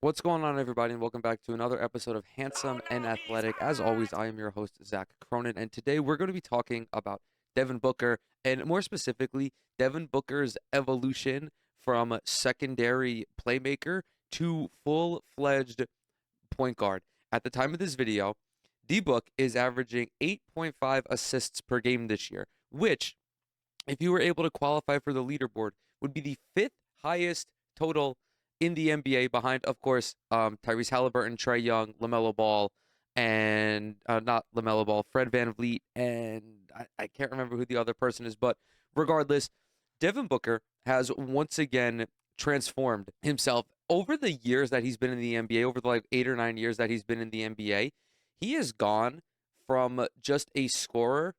What's going on, everybody, and welcome back to another episode of Handsome and Athletic. As always, I am your host, Zach Cronin, and today we're going to be talking about Devin Booker, and more specifically, Devin Booker's evolution from secondary playmaker to full-fledged point guard. At the time of this video, D-Book is averaging 8.5 assists per game this year, which, if you were able to qualify for the leaderboard, would be the fifth highest total in the NBA, behind, of course, Tyrese Halliburton, Trae Young, LaMelo Ball, and not LaMelo Ball, Fred VanVleet, and I can't remember who the other person is, but regardless, Devin Booker has once again transformed himself over the years that he's been in the NBA, over the like 8 or 9 years that he's been in the NBA. He has gone from just a scorer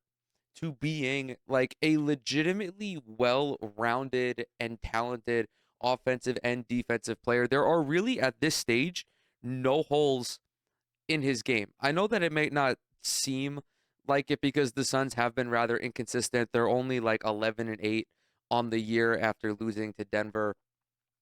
to being like a legitimately well-rounded and talented offensive and defensive player. There are really at this stage no holes in his game. I know that it may not seem like it because the Suns have been rather inconsistent. They're only like 11-8 on the year after losing to Denver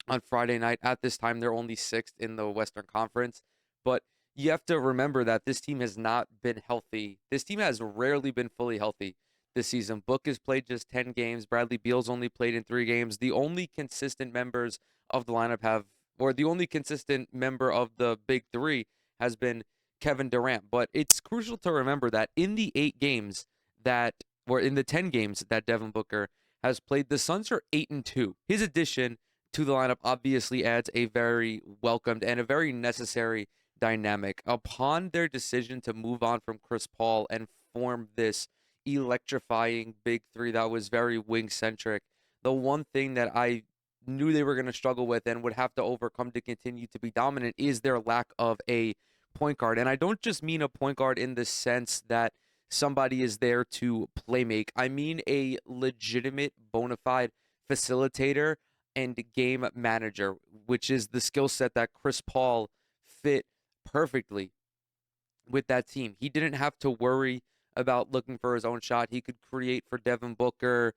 on Friday night. At this time, they're only sixth in the Western Conference. But you have to remember that this team has not been healthy. This team has rarely been fully healthy this season. Book has played just 10 games. Bradley Beal's only played in 3 games. The only consistent members of the lineup or the only consistent member of the big three has been Kevin Durant. But it's crucial to remember that in the 8 games or in the 10 games that Devin Booker has played, the Suns are 8-2. His addition to the lineup obviously adds a very welcomed and a very necessary dynamic. Upon their decision to move on from Chris Paul and form this electrifying big three that was very wing centric, the one thing that I knew they were going to struggle with and would have to overcome to continue to be dominant is their lack of a point guard. And I don't just mean a point guard in the sense that somebody is there to play make. I mean a legitimate bona fide facilitator and game manager, which is the skill set that Chris Paul fit perfectly with that team. He didn't have to worry about looking for his own shot. He could create for Devin Booker.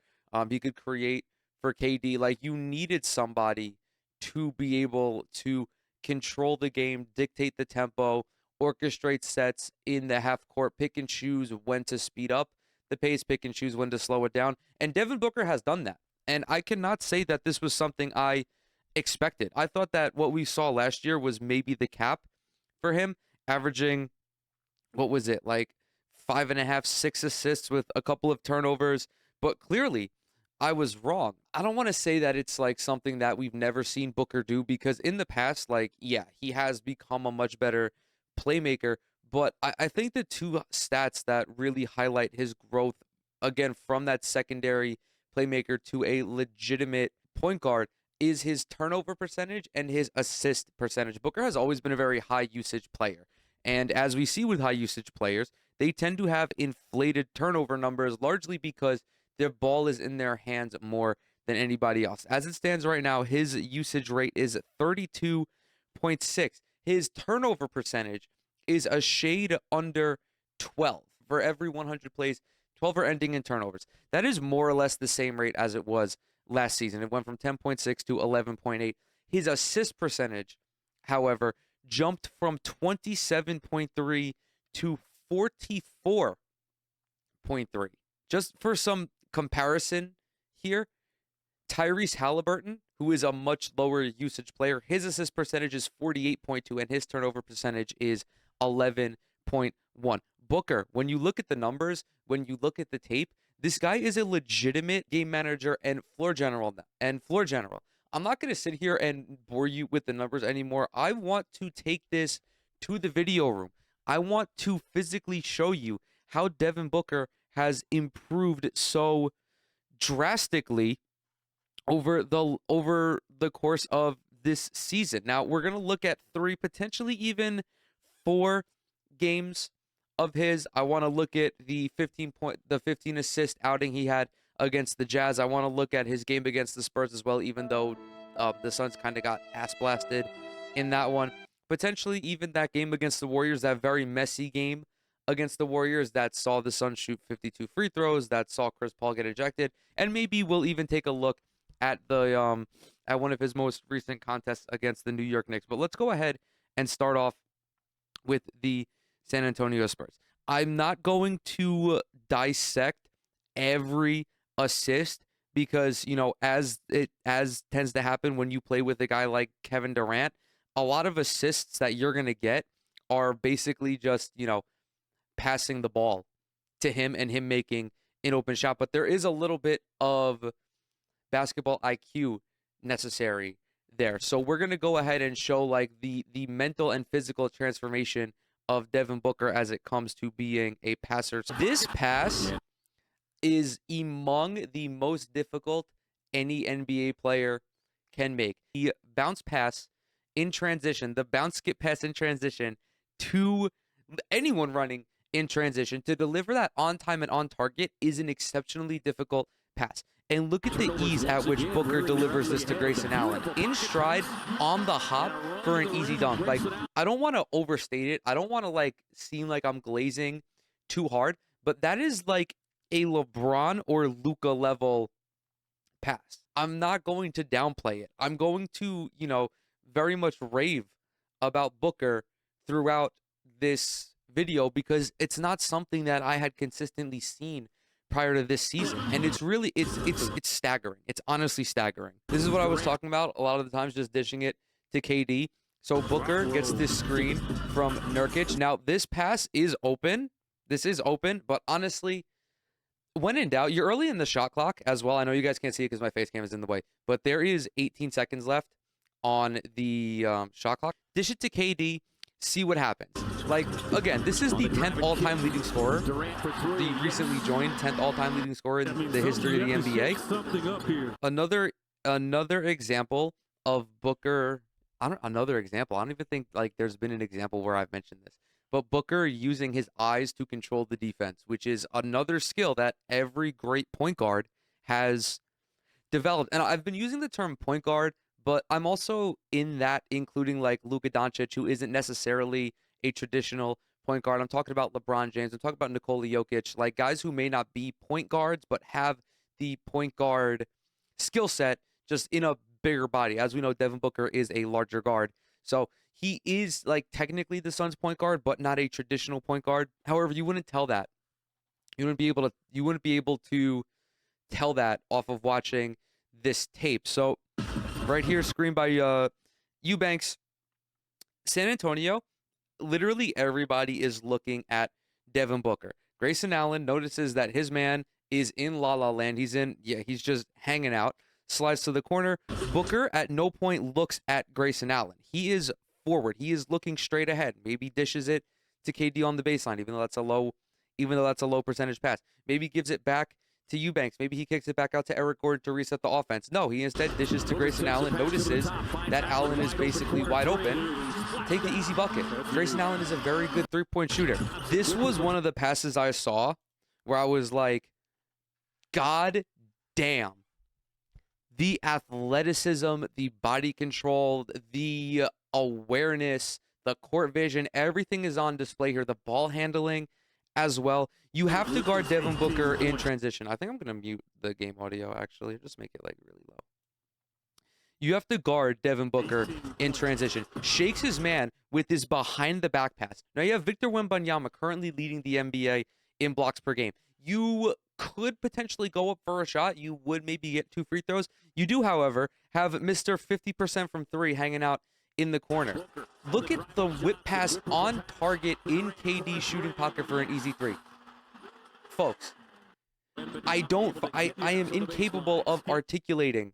He could create for KD. Like, you needed somebody to be able to control the game, dictate the tempo, orchestrate sets in the half court, pick and choose when to speed up the pace, pick and choose when to slow it down. And Devin Booker has done that. And I cannot say that this was something I expected. I thought that what we saw last year was maybe the cap for him, averaging, what was it, like 5.5, 6 assists with a couple of turnovers. But clearly, I was wrong. I don't want to say that it's like something that we've never seen Booker do, because in the past, like, yeah, he has become a much better playmaker. But I think the two stats that really highlight his growth, again, from that secondary playmaker to a legitimate point guard, is his turnover percentage and his assist percentage. Booker has always been a very high usage player. And as we see with high usage players, they tend to have inflated turnover numbers, largely because their ball is in their hands more than anybody else. As it stands right now, his usage rate is 32.6. His turnover percentage is a shade under 12. For every 100 plays, 12 are ending in turnovers. That is more or less the same rate as it was last season. It went from 10.6 to 11.8. His assist percentage, however, jumped from 27.3 to 44.3. Just for some comparison here, Tyrese Halliburton, who is a much lower usage player, his assist percentage is 48.2 and his turnover percentage is 11.1. Booker, when you look at the numbers, when you look at the tape, this guy is a legitimate game manager and floor general. I'm not going to sit here and bore you with the numbers anymore. I want to take this to the video room. I want to physically show you how Devin Booker has improved so drastically over the course of this season. Now, we're going to look at 3, potentially even 4 games of his. I want to look at the 15 assist outing he had against the Jazz. I want to look at his game against the Spurs as well, even though the Suns kind of got ass blasted in that one. Potentially even that game against the Warriors, that very messy game against the Warriors that saw the Suns shoot 52 free throws, that saw Chris Paul get ejected, and maybe we'll even take a look at at one of his most recent contests against the New York Knicks. But let's go ahead and start off with the San Antonio Spurs. I'm not going to dissect every assist because, as tends to happen when you play with a guy like Kevin Durant, a lot of assists that you're going to get are basically just, passing the ball to him and him making an open shot. But there is a little bit of basketball IQ necessary there. So we're going to go ahead and show like the mental and physical transformation of Devin Booker as it comes to being a passer. This pass is among the most difficult any NBA player can make. The bounce pass in transition, the bounce skip pass in transition to anyone running in transition to deliver that on time and on target is an exceptionally difficult pass. And look at the ease at which Booker delivers this to Grayson Allen. In stride, on the hop for an easy dunk. Like, I don't want to overstate it. I don't want to, seem like I'm glazing too hard. But that is, like, a LeBron or Luka level pass. I'm not going to downplay it. I'm going to, very much rave about Booker throughout this video because it's not something that I had consistently seen prior to this season, and it's really it's staggering. It's honestly staggering. This is what I was talking about a lot of the times, just dishing it to KD. So Booker gets this screen from Nurkic. Now this pass is open. This is open, but honestly, when in doubt, you're early in the shot clock as well. I know you guys can't see it because my face cam is in the way, but there is 18 seconds left on the shot clock. Dish it to KD. See what happens. Like, again, this is the 10th all-time leading scorer, the recently joined 10th all-time leading scorer in the history of the NBA. Another example of Booker. I don't even think there's been an example where I've mentioned this. But Booker using his eyes to control the defense, which is another skill that every great point guard has developed. And I've been using the term point guard, but I'm also in that including like Luka Doncic, who isn't necessarily a traditional point guard. I'm talking about LeBron James. I'm talking about Nikola Jokic, like guys who may not be point guards, but have the point guard skill set just in a bigger body. As we know, Devin Booker is a larger guard. So he is like technically the Suns point guard, but not a traditional point guard. However, you wouldn't tell that. You wouldn't be able to tell that off of watching this tape. So right here, screen by Eubanks. San Antonio, literally everybody is looking at Devin Booker. Grayson Allen notices that his man is in La La Land. He's just hanging out. Slides to the corner. Booker at no point looks at Grayson Allen. He is forward. He is looking straight ahead. Maybe dishes it to KD on the baseline, even though that's a low percentage pass. Maybe gives it back to Eubanks. Maybe he kicks it back out to Eric Gordon to reset the offense. No, he instead dishes to Grayson Allen, notices that Allen is basically wide open. Take the easy bucket. Grayson Allen is a very good three-point shooter. This was one of the passes I saw where I was like, God damn. The athleticism, the body control, the awareness, the court vision, everything is on display here. The ball handling as well. You have to guard Devin Booker in transition. I think I'm going to mute the game audio, actually. Just make it really low. You have to guard Devin Booker in transition. Shakes his man with his behind-the-back pass. Now you have Victor Wembanyama currently leading the NBA in blocks per game. You could potentially go up for a shot. You would maybe get 2 free throws. You do, however, have Mr. 50% from 3 hanging out in the corner. Look at the whip pass on target in KD's shooting pocket for an easy 3. Folks, I am incapable of articulating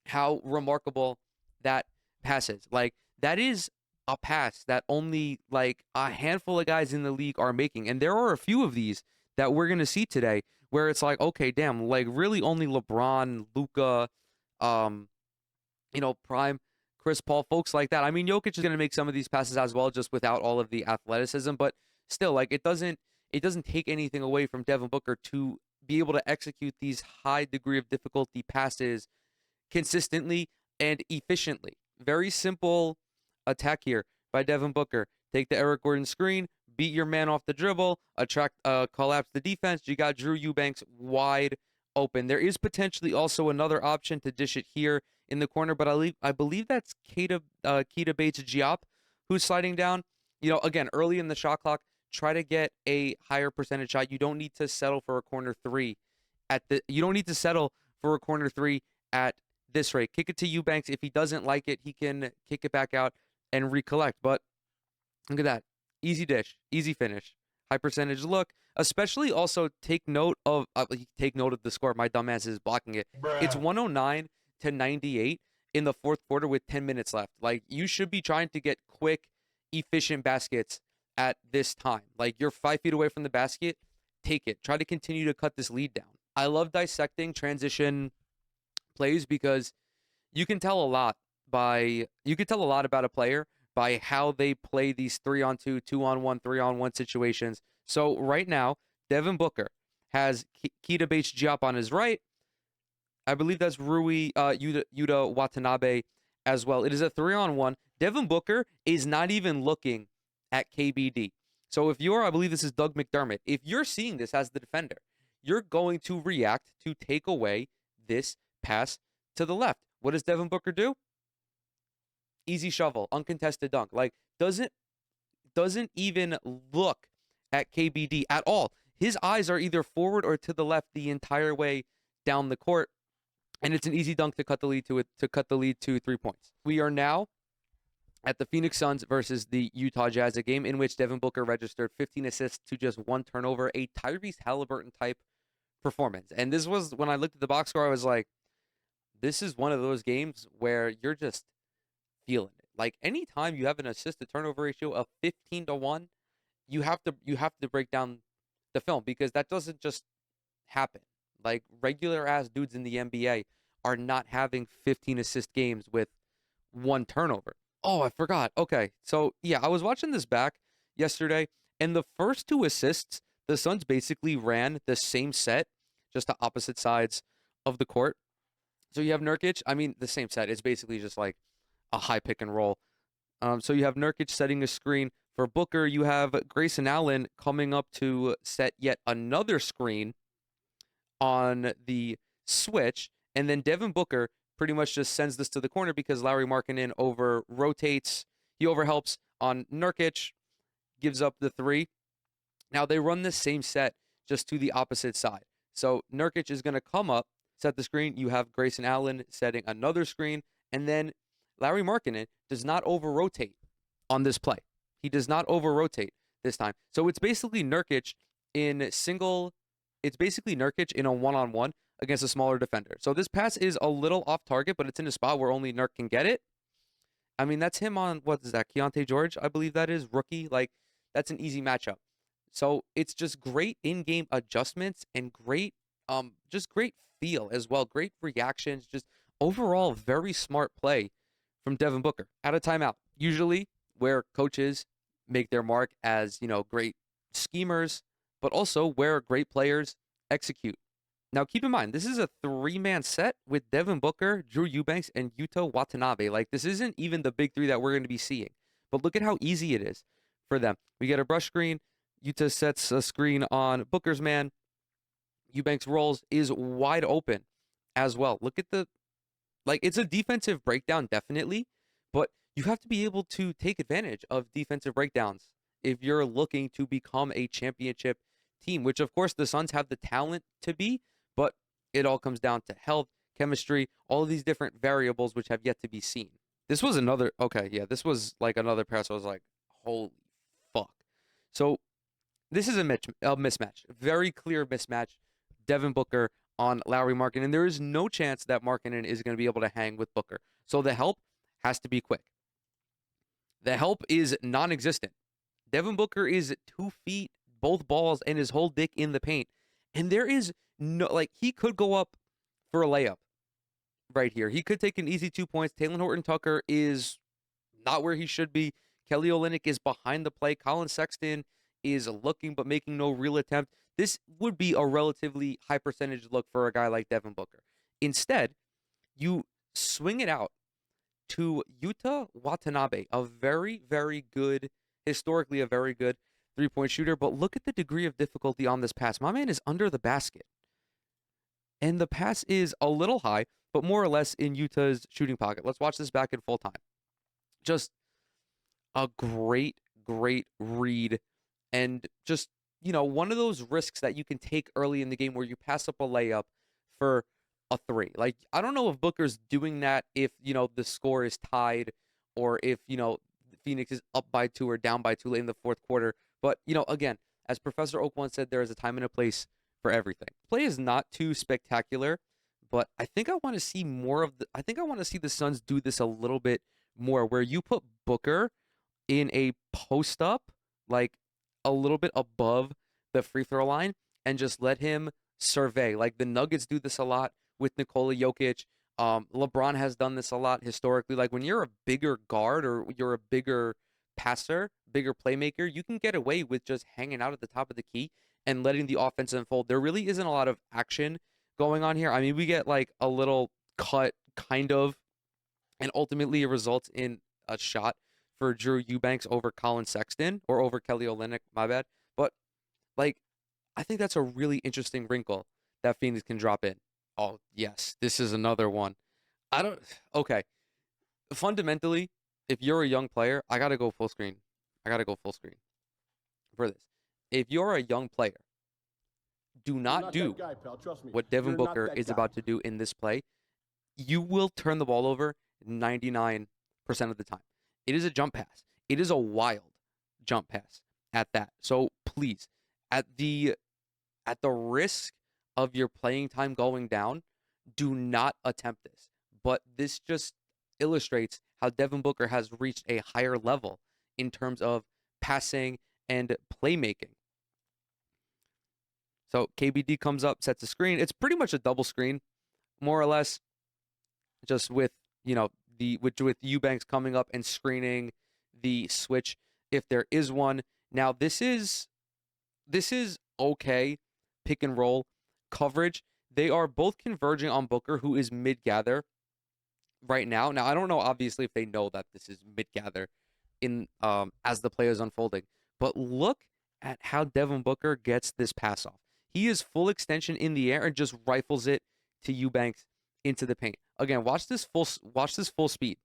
how remarkable that pass is. Like, that is a pass that only like a handful of guys in the league are making. And there are a few of these that we're going to see today where it's like, okay, damn, like really only LeBron, Luka, Prime, Chris Paul, folks like that. I mean, Jokic is going to make some of these passes as well, just without all of the athleticism, but still, like, it doesn't take anything away from Devin Booker to be able to execute these high degree of difficulty passes consistently and efficiently. Very simple attack here by Devin Booker. Take the Eric Gordon screen, beat your man off the dribble, collapse the defense. You got Drew Eubanks wide open. There is potentially also another option to dish it here in the corner, but I believe that's Keita Bates-Diop who's sliding down. Again, early in the shot clock, try to get a higher percentage shot. You don't need to settle for a corner three you don't need to settle for a corner three at this rate. Kick it to Eubanks. If he doesn't like it, he can kick it back out and recollect. But look at that. Easy dish, easy finish, high percentage look. Especially also take note of the score. My dumbass is blocking it. It's 109 to 98 in the fourth quarter with 10 minutes left. Like, you should be trying to get quick, efficient baskets at this time. Like, you're 5 feet away from the basket, take it. Try to continue to cut this lead down. I love dissecting transition plays because you can tell a lot about a player by how they play these 3-on-2, 2-on-1, 3-on-1 situations. So right now, Devin Booker has Keita Bates-Diop on his right. I believe that's Yuta Watanabe as well. It is a 3-on-1. Devin Booker is not even looking at KBD. So I believe this is Doug McDermott. If you're seeing this as the defender, you're going to react to take away this pass to the left. What does Devin Booker do? Easy shovel, uncontested dunk. Like, doesn't even look at KBD at all. His eyes are either forward or to the left the entire way down the court, and it's an easy dunk to cut the lead to 3 points. We are now at the Phoenix Suns versus the Utah Jazz, a game in which Devin Booker registered 15 assists to just 1 turnover, a Tyrese Halliburton type performance. And this was, when I looked at the box score, I was like, this is one of those games where you're just feeling it. Like, anytime you have an assist to turnover ratio of 15 to 1, you have to break down the film, because that doesn't just happen. Like, regular ass dudes in the NBA are not having 15 assist games with 1 turnover. Oh, I forgot. Okay. So, yeah, I was watching this back yesterday, and the first 2 assists, the Suns basically ran the same set, just to opposite sides of the court. So you have Nurkic. I mean, the same set. It's basically just like a high pick and roll. So you have Nurkic setting a screen for Booker. You have Grayson Allen coming up to set yet another screen on the switch. And then Devin Booker pretty much just sends this to the corner because Lauri Markkanen over-rotates. He overhelps on Nurkic, gives up the 3. Now they run the same set just to the opposite side. So Nurkic is going to come up, set the screen. You have Grayson Allen setting another screen. And then Lauri Markkanen does not over-rotate on this play. He does not over-rotate this time. So it's basically Nurkic in a one-on-one against a smaller defender. So this pass is a little off target, but it's in a spot where only Nurk can get it. I mean, that's him on, what is that, Keontae George, I believe that is, rookie. Like, that's an easy matchup. So it's just great in-game adjustments and great feel as well. Great reactions. Just overall very smart play from Devin Booker. At a timeout. Usually where coaches make their mark as, great schemers, but also where great players execute. Now, keep in mind, this is a 3-man set with Devin Booker, Drew Eubanks, and Yuta Watanabe. Like, this isn't even the big 3 that we're going to be seeing. But look at how easy it is for them. We get a brush screen. Yuta sets a screen on Booker's man. Eubanks rolls, is wide open as well. Look at it's a defensive breakdown, definitely, but you have to be able to take advantage of defensive breakdowns if you're looking to become a championship team, which, of course, the Suns have the talent to be, but it all comes down to health, chemistry, all of these different variables which have yet to be seen. This was another pass. I was like, holy fuck. So this is a mismatch, very clear mismatch. Devin Booker on Lauri Markkanen, and there is no chance that Markkanen is going to be able to hang with Booker. So the help has to be quick. The help is non-existent. Devin Booker is 2 feet, both balls, and his whole dick in the paint. And there is no, he could go up for a layup right here. He could take an easy 2 points. Talen Horton-Tucker is not where he should be. Kelly Olynyk is behind the play. Colin Sexton is looking but making no real attempt. This would be a relatively high percentage look for a guy like Devin Booker. Instead, you swing it out to Yuta Watanabe, a very, very good, historically a very good 3-point shooter. But look at the degree of difficulty on this pass. My man is under the basket. And the pass is a little high. but more or less in Utah's shooting pocket. Let's watch this back in full time. Just a great read, and just, one of those risks that you can take early in the game where you pass up a layup for a three. Like, I don't know if Booker's doing that if, the score is tied, or if, Phoenix is up by two or down by two late in the fourth quarter. But, again, as Professor Oak once said, there is a time and a place for everything. Play is not too spectacular, but I think I want to see more of I think I want to see the Suns do this a little bit more, where you put Booker in a post up, like a little bit above the free throw line, and just let him survey. Like, the Nuggets do this a lot with Nikola Jokic. LeBron has done this a lot historically. Like, when you're a bigger guard or you're a bigger passer, bigger playmaker, you can get away with just hanging out at the top of the key and letting the offense unfold. There really isn't a lot of action going on here. I mean, we get like a little cut, kind of, and ultimately it results in a shot for Drew Eubanks over Colin Sexton, or over Kelly Olynyk, my bad. But, like, I think that's a really interesting wrinkle that Phoenix can drop in. Oh, yes, this is another one. I don't, okay. Fundamentally, if you're a young player, I got to go full screen. I got to go full screen for this. If you're a young player, do not do what Devin Booker is about to do in this play. You will turn the ball over 99% of the time. It is a jump pass. It is a wild jump pass at that. So please, at the risk of your playing time going down, do not attempt this. But this just illustrates how Devin Booker has reached a higher level in terms of passing and playmaking. So KBD comes up, sets a screen. It's pretty much a double screen, more or less, just with, with Eubanks coming up and screening the switch if there is one. Now, this is okay pick and roll coverage. They are both converging on Booker, who is mid-gather right now. Now, I don't know, obviously, if they know that this is mid-gather in as the play is unfolding. But look at how Devin Booker gets this pass off. He is full extension in the air and just rifles it to Eubanks into the paint. Again, watch this full speed.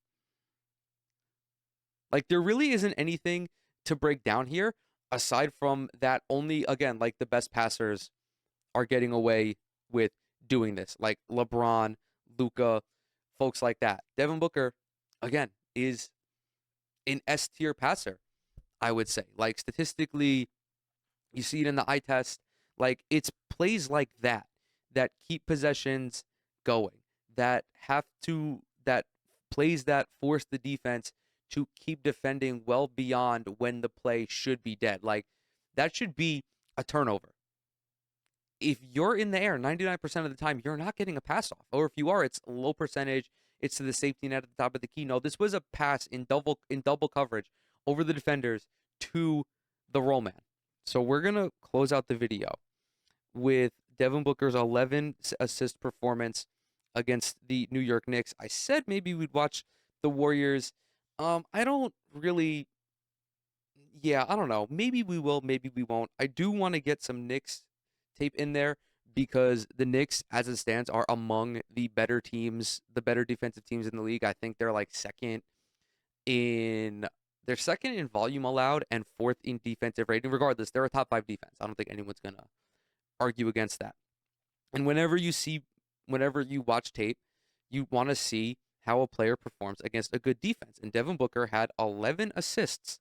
Like, there really isn't anything to break down here aside from that. Only, again, like, the best passers are getting away with doing this, like LeBron, Luka, folks like that. Devin Booker, again, is an S tier passer, I would say. Like, statistically, you see it in the eye test. Like, it's plays like that keep possessions going, that plays that force the defense to keep defending well beyond when the play should be dead. Like, that should be a turnover. If you're in the air 99% of the time, you're not getting a pass off. Or if you are, it's low percentage. It's to the safety net at the top of the key. No, this was a pass in double coverage over the defenders to the roll man. So we're going to close out the video with Devin Booker's 11 assist performance against the New York Knicks. I said maybe we'd watch the Warriors. I don't really, I don't know. Maybe we will, maybe we won't. I do want to get some Knicks tape in there because the Knicks, as it stands, are among the better teams, the better defensive teams in the league. I think they're like second in volume allowed and fourth in defensive rating. Regardless, they're a top 5 defense. I don't think anyone's gonna argue against that. And whenever you watch tape, you want to see how a player performs against a good defense. And Devin Booker had 11 assists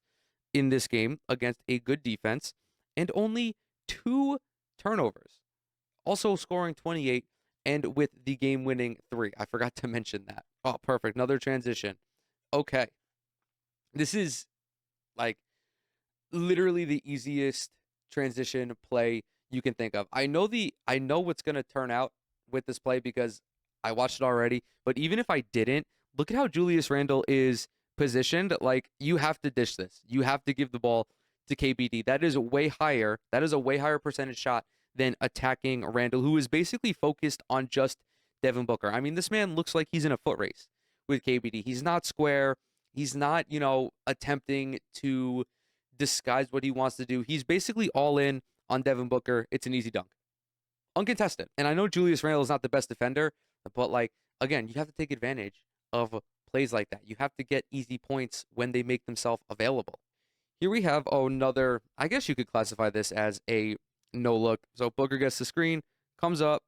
in this game against a good defense and only 2 turnovers. Also scoring 28 and with the game-winning 3. I forgot to mention that. Oh, perfect. Another transition. Okay. This is like literally the easiest transition play you can think of. I know what's going to turn out with this play because I watched it already, but even if I didn't, look at how Julius Randle is positioned. Like, you have to dish this. You have to give the ball to KBD. That is a way higher percentage shot than attacking Randle, who is basically focused on just Devin Booker. I mean, this man looks like he's in a foot race with KBD. He's not square. He's not, attempting to disguise what he wants to do. He's basically all in on Devin Booker. It's an easy dunk. Uncontested. And I know Julius Randle is not the best defender, but, like, again, you have to take advantage of plays like that. You have to get easy points when they make themselves available. Here we have another, I guess you could classify this as a no look. So Booker gets the screen, comes up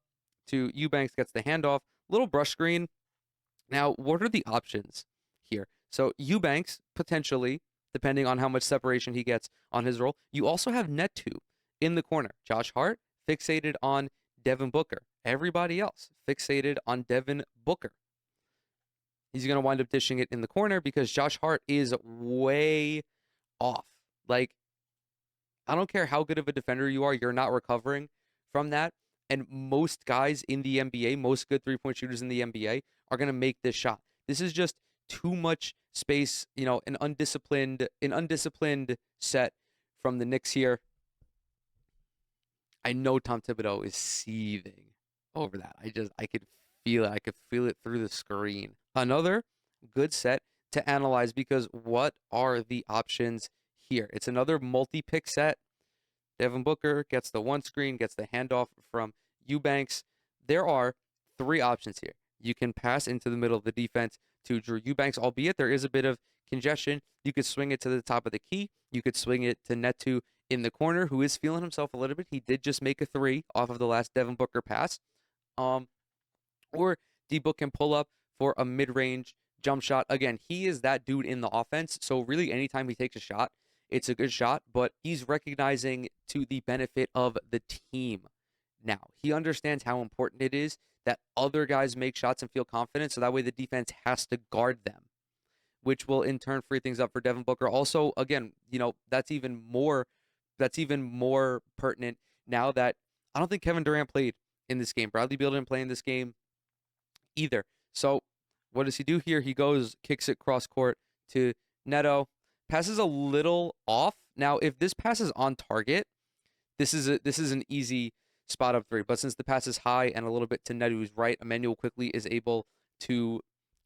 to Eubanks, gets the handoff, little brush screen. Now, what are the options here? So Eubanks, potentially, depending on how much separation he gets on his roll. You also have Netu in the corner. Josh Hart fixated on Devin Booker. Everybody else fixated on Devin Booker. He's going to wind up dishing it in the corner because Josh Hart is way off. Like, I don't care how good of a defender you are, you're not recovering from that. And most guys in the NBA, most good three-point shooters in the NBA, are going to make this shot. This is just too much space, an undisciplined set from the Knicks here. I know Tom Thibodeau is seething over that. I could feel it. I could feel it through the screen. Another good set to analyze because what are the options here? It's another multi-pick set. Devin Booker gets the one screen, gets the handoff from Eubanks. There are three options here. You can pass into the middle of the defense to Drew Eubanks, albeit there is a bit of congestion. You could swing it to the top of the key. You could swing it to Netu in the corner, who is feeling himself a little bit. He did just make a three off of the last Devin Booker pass. Or D-Book can pull up for a mid-range jump shot. Again, he is that dude in the offense, so really anytime he takes a shot, it's a good shot, but he's recognizing to the benefit of the team now. He understands how important it is that other guys make shots and feel confident, so that way the defense has to guard them, which will in turn free things up for Devin Booker. Also, again, that's even more pertinent now that I don't think Kevin Durant played in this game. Bradley Beal didn't play in this game either. So what does he do here? He goes, kicks it cross court to Neto. Passes a little off. Now, if this pass is on target, this is an easy spot up three. But since the pass is high and a little bit to Netu's right, Emmanuel quickly is able to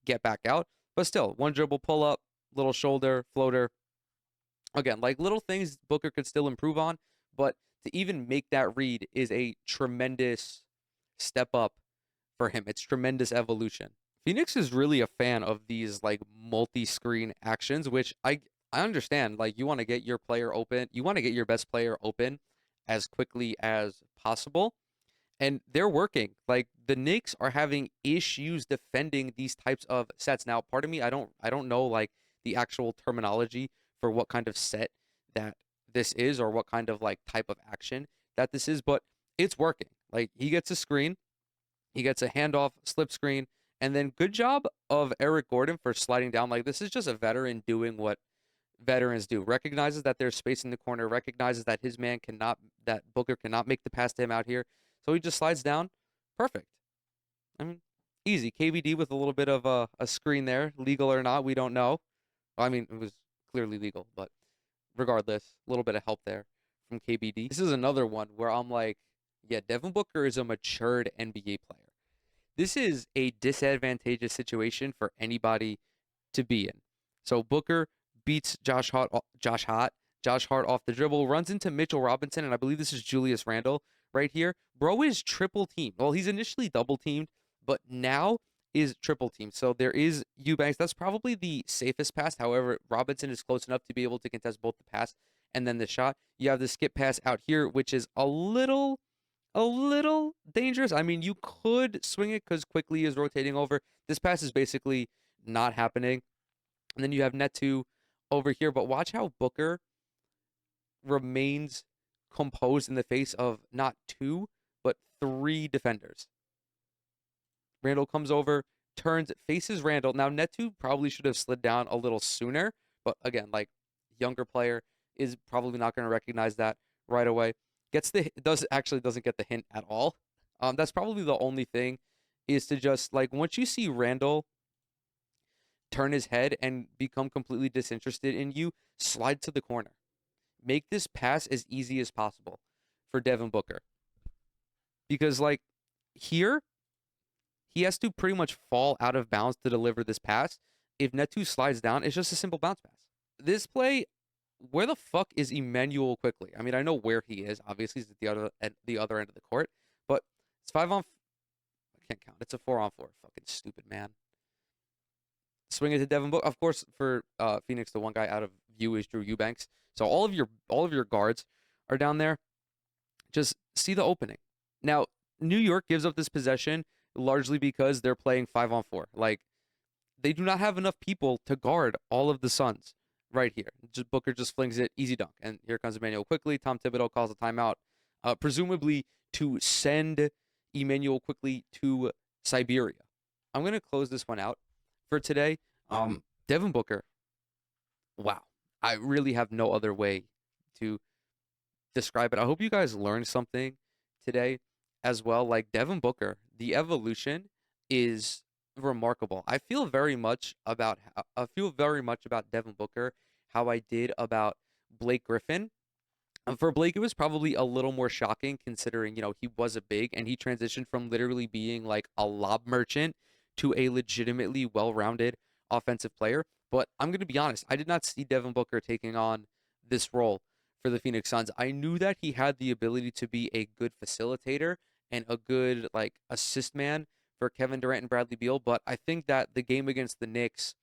get back out. But still, one dribble pull up, little shoulder, floater. Again, like little things Booker could still improve on, but to even make that read is a tremendous step up for him. It's tremendous evolution. Phoenix is really a fan of these like multi-screen actions, which I understand. Like you want to get your player open, you want to get your best player open as quickly as possible, and they're working. Like the Knicks are having issues defending these types of sets. Now, part of me, I don't know like the actual terminology for what kind of set that this is or what kind of like type of action that this is, but it's working. Like he gets a screen, he gets a handoff, slip screen, and then good job of Eric Gordon for sliding down. Like this is just a veteran doing what veterans do. Recognizes that there's space in the corner, recognizes that his man that Booker cannot make the pass to him out here. So he just slides down. Perfect. I mean, easy. KBD with a little bit of a screen there. Legal or not, we don't know. I mean, it was clearly legal, but regardless, a little bit of help there from KBD. This is another one where I'm like, yeah, Devin Booker is a matured NBA player. This is a disadvantageous situation for anybody to be in. So Booker beats Josh Hart off the dribble, runs into Mitchell Robinson, and I believe this is Julius Randle right here. Bro is triple teamed. Well, he's initially double teamed, but now is triple teamed. So there is Eubanks. That's probably the safest pass. However, Robinson is close enough to be able to contest both the pass and then the shot. You have the skip pass out here, which is a little dangerous. I mean, you could swing it because quickly is rotating over. This pass is basically not happening. And then you have Netu over here. But watch how Booker remains composed in the face of not two, but three defenders. Randall comes over, turns, faces Randall. Now, Netu probably should have slid down a little sooner. But again, like younger player is probably not going to recognize that right away. Doesn't get the hint at all. That's probably the only thing is to just like once you see Randall turn his head and become completely disinterested in you, slide to the corner. Make this pass as easy as possible for Devin Booker. Because like here, he has to pretty much fall out of bounds to deliver this pass. If Netu slides down, it's just a simple bounce pass. This play, where the fuck is Emmanuel quickly? I mean, I know where he is. Obviously, he's at the other end of the court. But it's 5 on. can't count. It's a 4-on-4. Fucking stupid, man. Swing it to Devin Booker. Of course, for Phoenix, the one guy out of view is Drew Eubanks. So all of your guards are down there. Just see the opening. Now, New York gives up this possession largely because they're playing 5-on-4. Like, they do not have enough people to guard all of the Suns right here. Booker just flings it, easy dunk. And here comes Emmanuel quickly. Tom Thibodeau calls a timeout, presumably to send Emmanuel quickly to Siberia. I'm going to close this one out for today. Devin Booker, wow. I really have no other way to describe it. I hope you guys learned something today as well. Like Devin Booker, the evolution is remarkable. I feel very much about Devin Booker how I did about Blake Griffin. For Blake, it was probably a little more shocking considering, he was a big and he transitioned from literally being like a lob merchant to a legitimately well-rounded offensive player. But I'm going to be honest, I did not see Devin Booker taking on this role for the Phoenix Suns. I knew that he had the ability to be a good facilitator and a good like assist man for Kevin Durant and Bradley Beal, but I think that the game against the Knicks,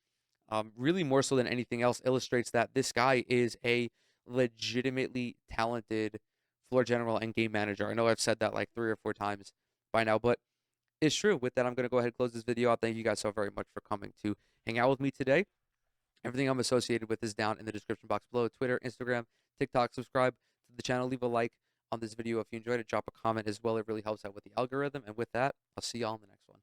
really more so than anything else, illustrates that this guy is a legitimately talented floor general and game manager. I know I've said that like 3 or 4 times by now, but it's true. With that, I'm going to go ahead and close this video out. Thank you guys so very much for coming to hang out with me today. Everything I'm associated with is down in the description box below. Twitter, Instagram, TikTok. Subscribe to the channel. Leave a like on this video if you enjoyed it. Drop a comment as well. It really helps out with the algorithm. And with that, I'll see y'all in the next one.